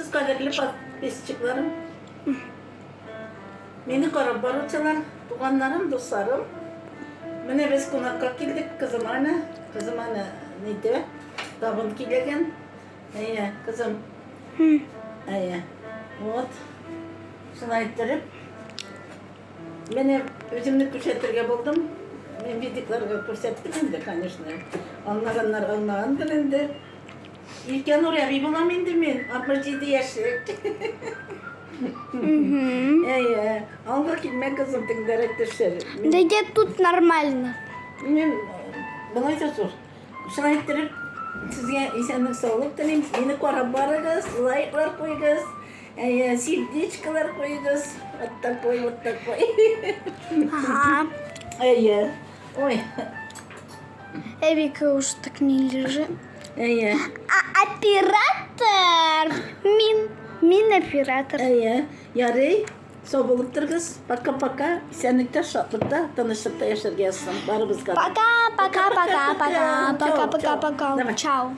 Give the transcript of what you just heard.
Siz kaderli besçiklerim. Beni karab barıçalar, tuğanlarım, dostlarım. Mene biz konakka kildik kızım ana. Kızım ana neydi? Tabın kilegen. Kızım. Вот. Şunu aytırıp. Mene özümlük kuşatırga buldum. Ben bildiklerine көрсеттім енді, конечно. Anlayanlar anlayandır енді. İlken oraya bir bulam енді мен. 67 yaşlık. Алға келме kızım тыңдар айтыршы. Да тут нормально. Мен былай да зор. Шын айттырып, сізге есенлік саулық тілеймін. Мені қарап барыңыз, лайклар қойыңыз, сердечкалар қойыңыз. Вот такой, вот такой. Ага. Ой. Эвика уж так не лежит. А оператор? Мин оператор. Ярый. Sağ olup durguz. Paka. Senlikte şatlıkta, tanışıkta yaşar gelsin. Barımız kadar. Пока. Давай. Чао.